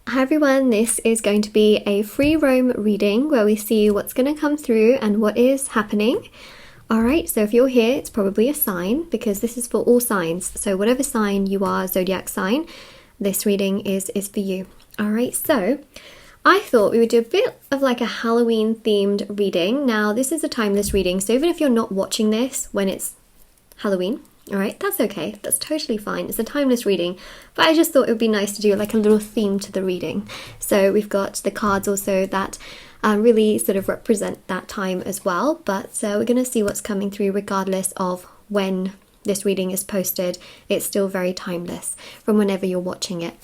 Hi everyone, this is going to be a free roam reading where we see what's going to come through and what is happening. Alright, so if you're here, it's probably a sign because this is for all signs. So whatever sign you are, zodiac sign, this reading is for you. Alright, so I thought we would do a bit of like a Halloween themed reading. Now this is a timeless reading, so even if you're not watching this when it's Halloween, alright, that's okay, that's totally fine. It's a timeless reading, but I just thought it would be nice to do like a little theme to the reading. So we've got the cards also that really sort of represent that time as well, but we're going to see what's coming through regardless of when this reading is posted. It's still very timeless from whenever you're watching it.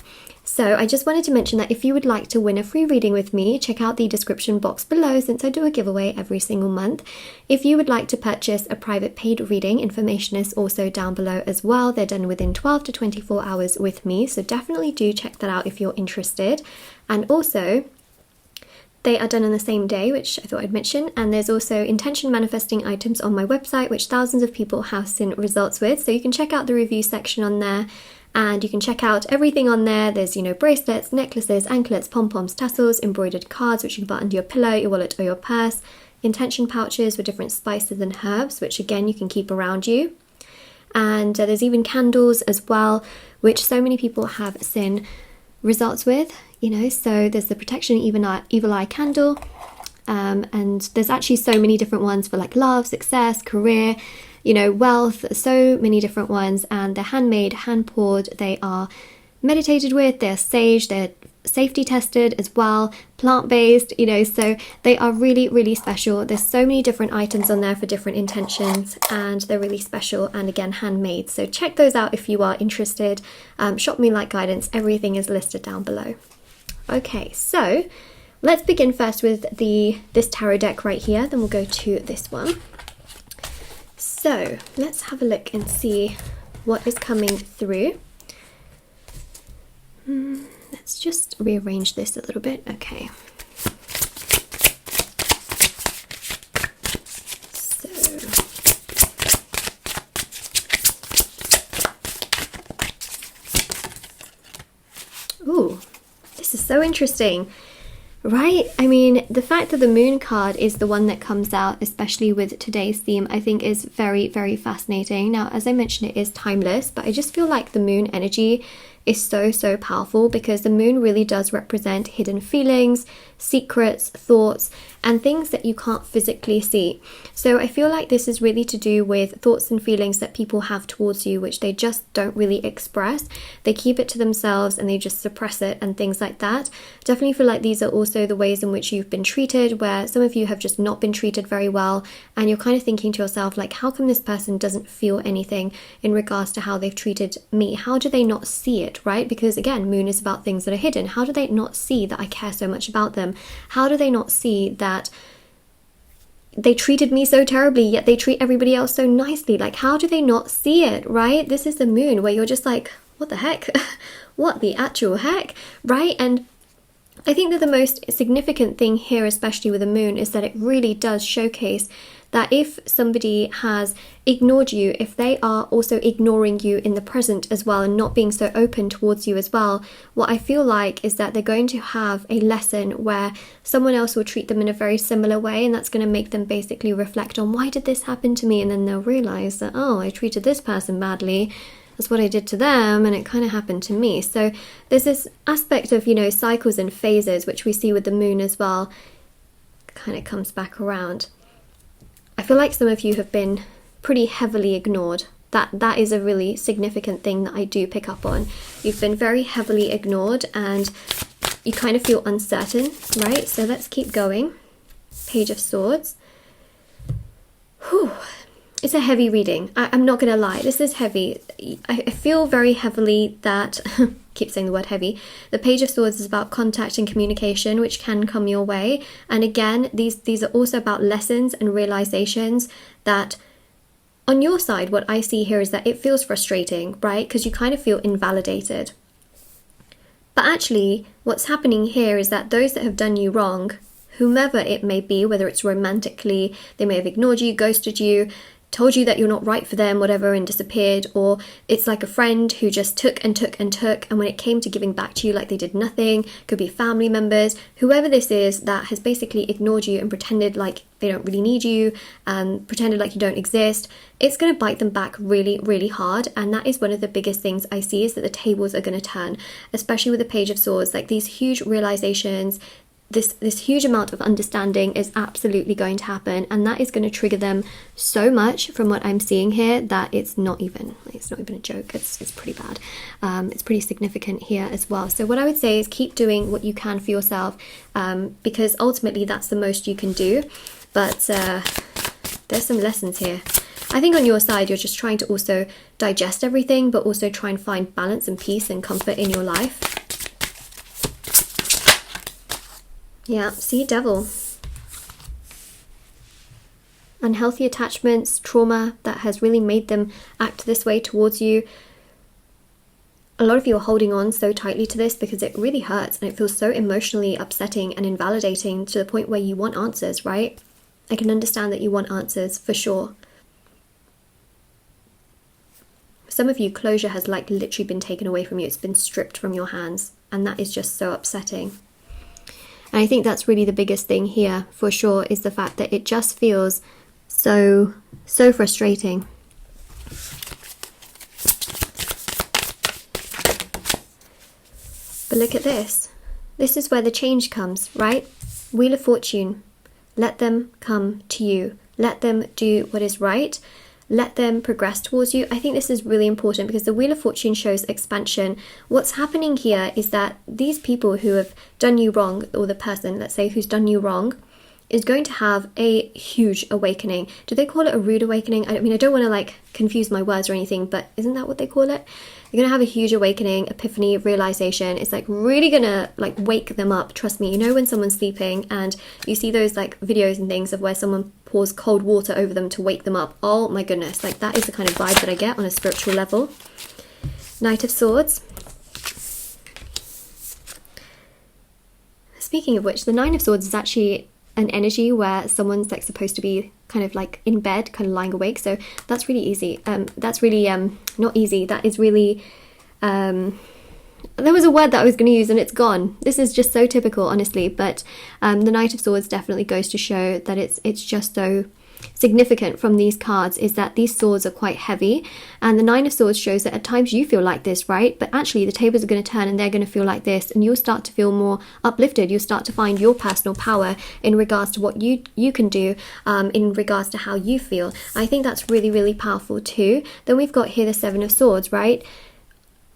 So I just wanted to mention that if you would like to win a free reading with me, check out the description box below since I do a giveaway every single month. If you would like to purchase a private paid reading, information is also down below as well. They're done within 12 to 24 hours with me, so definitely do check that out if you're interested. And also, they are done on the same day, which I thought I'd mention, and there's also intention manifesting items on my website, which thousands of people have seen results with, so you can check out the review section on there. And you can check out everything on there. There's, bracelets, necklaces, anklets, pom-poms, tassels, embroidered cards, which you can put under your pillow, your wallet, or your purse. Intention pouches with different spices and herbs, which again, you can keep around you. And there's even candles as well, which so many people have seen results with, So there's the protection evil eye candle. And there's actually so many different ones for like love, success, career, wealth, so many different ones, and they're handmade, hand poured, they are meditated with, they're sage, they're safety tested as well, plant-based, so they are really, really special. There's so many different items on there for different intentions, and they're really special, and again, handmade. So check those out if you are interested. Shop Moonlight Guidance, everything is listed down below. Okay, so let's begin first with this tarot deck right here, then we'll go to this one. So let's have a look and see what is coming through. Let's just rearrange this a little bit. Okay. Ooh, this is so interesting. Right? I mean, the fact that the moon card is the one that comes out, especially with today's theme, I think is very, very fascinating. Now, as I mentioned, it is timeless, but I just feel like the moon energy is so, so powerful because the moon really does represent hidden feelings, secrets, thoughts, and things that you can't physically see. So I feel like this is really to do with thoughts and feelings that people have towards you, which they just don't really express. They keep it to themselves and they just suppress it and things like that. Definitely feel like these are also the ways in which you've been treated, where some of you have just not been treated very well, and you're kind of thinking to yourself, like, how come this person doesn't feel anything in regards to how they've treated me? How do they not see it, right? Because again, moon is about things that are hidden. How do they not see that I care so much about them? How do they not see that they treated me so terribly, yet they treat everybody else so nicely? Like, how do they not see it, right? This is the moon where you're just like, what the heck? What the actual heck, right? And I think that the most significant thing here, especially with the moon, is that it really does showcase that if somebody has ignored you, if they are also ignoring you in the present as well and not being so open towards you as well, what I feel like is that they're going to have a lesson where someone else will treat them in a very similar way, and that's going to make them basically reflect on, why did this happen to me? And then they'll realize that, oh, I treated this person badly. That's what I did to them, and it kind of happened to me. So there's this aspect of, cycles and phases, which we see with the moon as well, kind of comes back around. I feel like some of you have been pretty heavily ignored. That is a really significant thing that I do pick up on. You've been very heavily ignored and you kind of feel uncertain, right? So let's keep going. Page of Swords. Whew. It's a heavy reading. I'm not going to lie. This is heavy. I feel very heavily that, keep saying the word heavy, the Page of Swords is about contact and communication, which can come your way. And again, these are also about lessons and realizations that on your side, what I see here is that it feels frustrating, right? Because you kind of feel invalidated. But actually, what's happening here is that those that have done you wrong, whomever it may be, whether it's romantically, they may have ignored you, ghosted you, told you that you're not right for them, whatever, and disappeared, or it's like a friend who just took and took and took, and when it came to giving back to you, like they did nothing. Could be family members, whoever this is that has basically ignored you and pretended like they don't really need you and pretended like you don't exist. It's going to bite them back really, really hard, and that is one of the biggest things I see, is that the tables are going to turn, especially with the Page of Swords. Like these huge realizations, this huge amount of understanding is absolutely going to happen, and that is going to trigger them so much from what I'm seeing here that it's not even a joke. It's pretty bad. It's pretty significant here as well. So what I would say is keep doing what you can for yourself, because ultimately that's the most you can do. But there's some lessons here. I think on your side you're just trying to also digest everything, but also try and find balance and peace and comfort in your life. Yeah, see, Devil. Unhealthy attachments, trauma that has really made them act this way towards you. A lot of you are holding on so tightly to this because it really hurts and it feels so emotionally upsetting and invalidating, to the point where you want answers, right? I can understand that you want answers, for sure. Some of you, closure has like literally been taken away from you. It's been stripped from your hands, and that is just so upsetting. And I think that's really the biggest thing here, for sure, is the fact that it just feels so frustrating. But look at this. This is where the change comes, right? Wheel of Fortune. Let them come to you. Let them do what is right. Let them progress towards you. I think this is really important because the Wheel of Fortune shows expansion. What's happening here is that these people who have done you wrong, or the person, let's say, who's done you wrong, is going to have a huge awakening. Do they call it a rude awakening? I mean, I don't want to like confuse my words or anything, but isn't that what they call it? They're going to have a huge awakening, epiphany, realization. It's like really going to like wake them up. Trust me, you know when someone's sleeping and you see those like videos and things of where someone pours cold water over them to wake them up. Oh my goodness, like that is the kind of vibe that I get on a spiritual level. Knight of Swords. Speaking of which, the Nine of Swords is actually an energy where someone's like supposed to be kind of like in bed, kind of lying awake. So that's really easy. That's really not easy. That is really there was a word that I was going to use and it's gone. This is just so typical, honestly. But the Knight of Swords definitely goes to show that it's just so significant from these cards, is that these swords are quite heavy, and the Nine of Swords shows that at times you feel like this, right? But actually the tables are going to turn and they're going to feel like this, and you'll start to feel more uplifted. You'll start to find your personal power in regards to what you can do, in regards to how you feel. I think that's really, really powerful too. Then we've got here the Seven of Swords, right?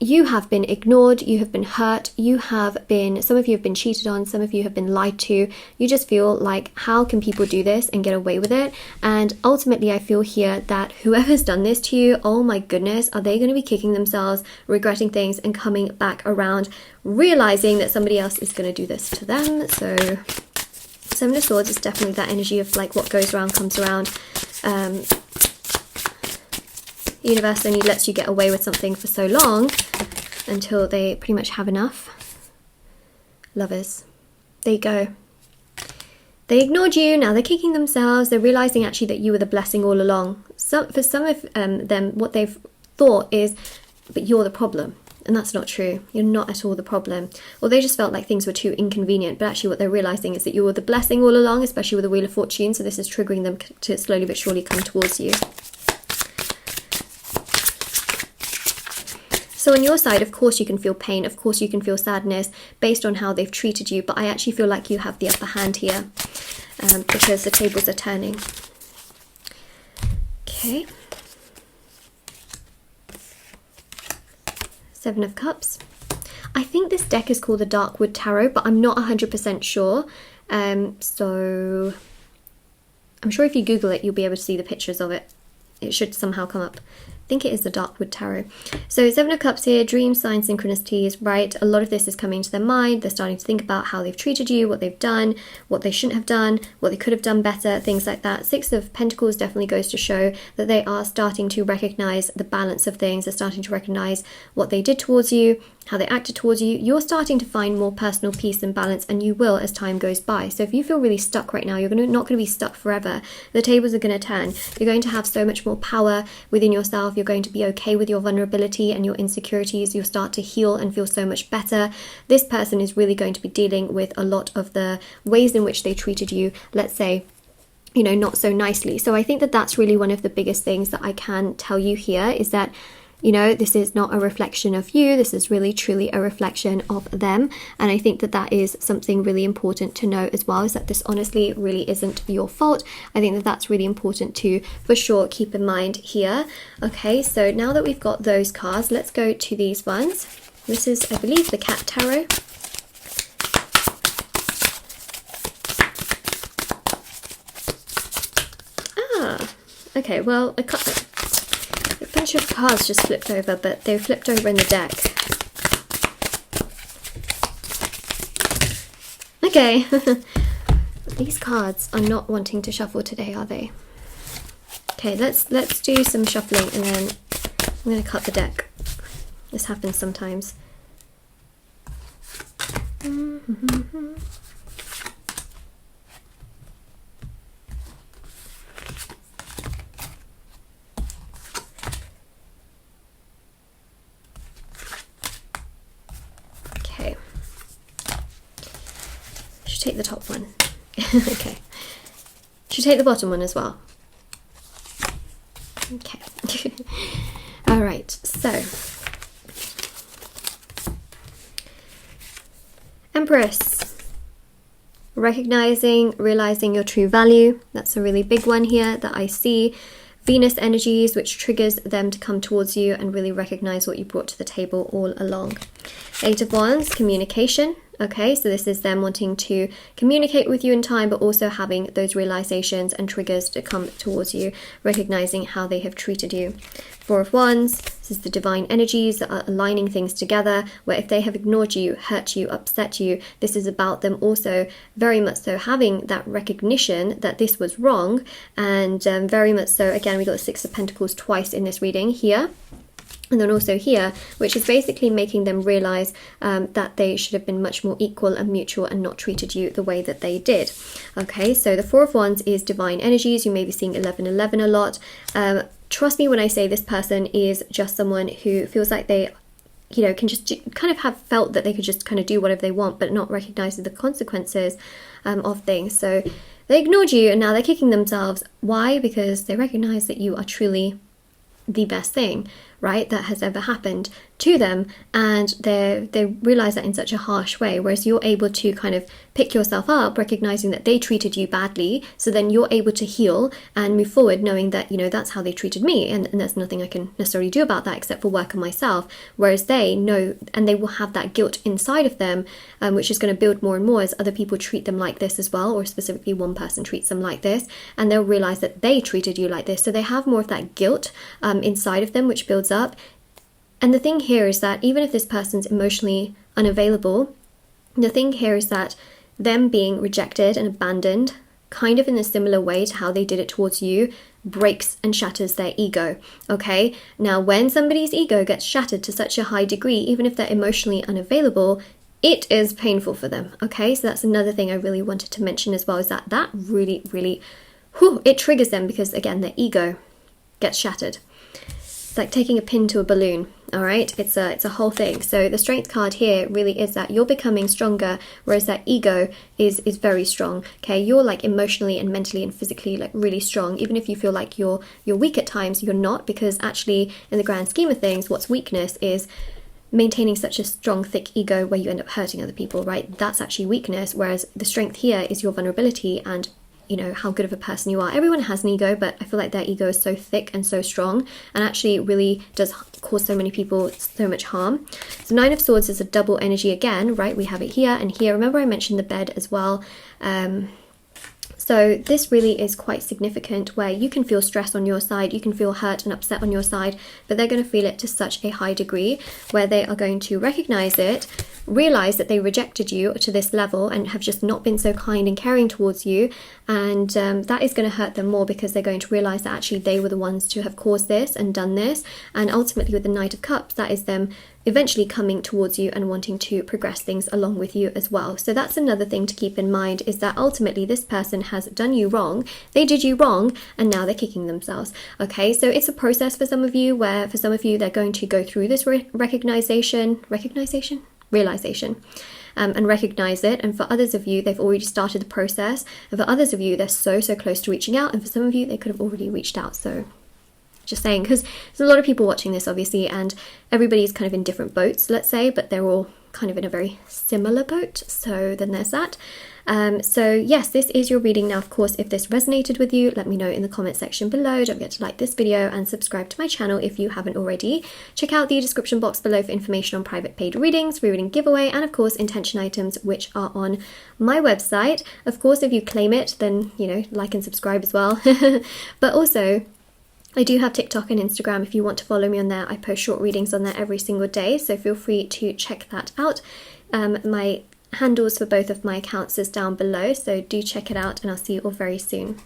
You have been ignored, you have been hurt, some of you have been cheated on, some of you have been lied to. You just feel like, how can people do this and get away with it? And ultimately I feel here that whoever's done this to you, oh my goodness, are they going to be kicking themselves, regretting things, and coming back around, realizing that somebody else is going to do this to them. So Seven of Swords is definitely that energy of like what goes around comes around. Universe only lets you get away with something for so long until they pretty much have enough. Lovers. There you go. They ignored you, now they're kicking themselves. They're realizing actually that you were the blessing all along. So for some of them, what they've thought is, but you're the problem. And that's not true. You're not at all the problem. Or they just felt like things were too inconvenient. But actually what they're realizing is that you were the blessing all along, especially with the Wheel of Fortune. So this is triggering them to slowly but surely come towards you. So on your side, of course you can feel pain, of course you can feel sadness based on how they've treated you, but I actually feel like you have the upper hand here, because the tables are turning. Okay. Seven of Cups. I think this deck is called the Darkwood Tarot, but I'm not 100% sure. So I'm sure if you Google it, you'll be able to see the pictures of it. It should somehow come up. I think it is the Darkwood Tarot. So Seven of Cups here, dreams, signs, synchronicities, right? A lot of this is coming to their mind. They're starting to think about how they've treated you, what they've done, what they shouldn't have done, what they could have done better, things like that. Six of Pentacles definitely goes to show that they are starting to recognize the balance of things. They're starting to recognize what they did towards you, how they acted towards you, you're starting to find more personal peace and balance, and you will as time goes by. So if you feel really stuck right now, you're not going to be stuck forever. The tables are going to turn. You're going to have so much more power within yourself. You're going to be okay with your vulnerability and your insecurities. You'll start to heal and feel so much better. This person is really going to be dealing with a lot of the ways in which they treated you, let's say, you know, not so nicely. So I think that that's really one of the biggest things that I can tell you here, is that, you know, this is not a reflection of you. This is really truly a reflection of them. And I think that that is something really important to know as well, is that this honestly really isn't your fault. I think that that's really important to, for sure, keep in mind here. Okay, so now that we've got those cards, let's go to these ones. This is, I believe, the Cat Tarot. Ah, okay, well, a bunch of cards just flipped over, but they flipped over in the deck. Okay. These cards are not wanting to shuffle today, are they? Okay, let's do some shuffling, and then I'm going to cut the deck. This happens sometimes. Take the top one. Okay. Should take the bottom one as well. Okay. All right. So, Empress. Recognizing, realizing your true value. That's a really big one here that I see. Venus energies, which triggers them to come towards you and really recognize what you brought to the table all along. 8 of Wands, communication. Okay, so this is them wanting to communicate with you in time, but also having those realizations and triggers to come towards you, recognizing how they have treated you. 4 of Wands, this is the divine energies that are aligning things together, where if they have ignored you, hurt you, upset you, this is about them also very much so having that recognition that this was wrong, and very much so, again, we got the 6 of Pentacles twice in this reading here. And then also here, which is basically making them realize that they should have been much more equal and mutual and not treated you the way that they did. Okay, so the 4 of Wands is divine energies. You may be seeing 1111 a lot. Trust me when I say this person is just someone who feels like they, you know, can just kind of have felt that they could just kind of do whatever they want, but not recognizing the consequences of things. So they ignored you and now they're kicking themselves. Why? Because they recognize that you are truly the best thing, right, that has ever happened to them, and they realize that in such a harsh way, whereas you're able to kind of pick yourself up, recognizing that they treated you badly, so then you're able to heal and move forward knowing that, you know, that's how they treated me, and there's nothing I can necessarily do about that except for work on myself. Whereas they know, and they will have that guilt inside of them, which is going to build more and more as other people treat them like this as well, or specifically one person treats them like this, and they'll realize that they treated you like this, so they have more of that guilt inside of them, which builds up. And the thing here is that even if this person's emotionally unavailable, the thing here is that them being rejected and abandoned, kind of in a similar way to how they did it towards you, breaks and shatters their ego. Okay, now when somebody's ego gets shattered to such a high degree, even if they're emotionally unavailable, it is painful for them. Okay, so that's another thing I really wanted to mention as well, is that really, it triggers them, because again, their ego gets shattered. It's like taking a pin to a balloon. All right, it's a whole thing. So the Strength card here really is that you're becoming stronger, whereas that ego is very strong. Okay, you're like emotionally and mentally and physically like really strong. Even if you feel like you're weak at times, you're not, because actually in the grand scheme of things, what's weakness is maintaining such a strong, thick ego where you end up hurting other people, right? That's actually weakness, whereas the strength here is your vulnerability and, you know, how good of a person you are. Everyone has an ego, but I feel like their ego is so thick and so strong, and actually it really does cause so many people so much harm. So 9 of Swords is a double energy again, right? We have it here and here. Remember I mentioned the bed as well. So this really is quite significant, where you can feel stress on your side, you can feel hurt and upset on your side, but they're going to feel it to such a high degree, where they are going to recognize it, realize that they rejected you to this level and have just not been so kind and caring towards you, and that is going to hurt them more, because they're going to realize that actually they were the ones to have caused this and done this. And ultimately with the Knight of Cups, that is them eventually coming towards you and wanting to progress things along with you as well. So that's another thing to keep in mind, is that ultimately this person has done you wrong, they did you wrong, and now they're kicking themselves. Okay, so it's a process for some of you, where for some of you they're going to go through this realization, and recognize it, and for others of you they've already started the process, and for others of you they're so close to reaching out, and for some of you they could have already reached out. So just saying, because there's a lot of people watching this obviously, and everybody's kind of in different boats, let's say, but they're all kind of in a very similar boat, so then there's that. So yes, this is your reading. Now, of course, if this resonated with you, let me know in the comment section below. Don't forget to like this video and subscribe to my channel if you haven't already. Check out the description box below for information on private paid readings, reading giveaway, and of course intention items, which are on my website. Of course, if you claim it, then, you know, like and subscribe as well. But also, I do have TikTok and Instagram if you want to follow me on there. I post short readings on there every single day, so feel free to check that out. My handles for both of my accounts is down below, so do check it out, and I'll see you all very soon.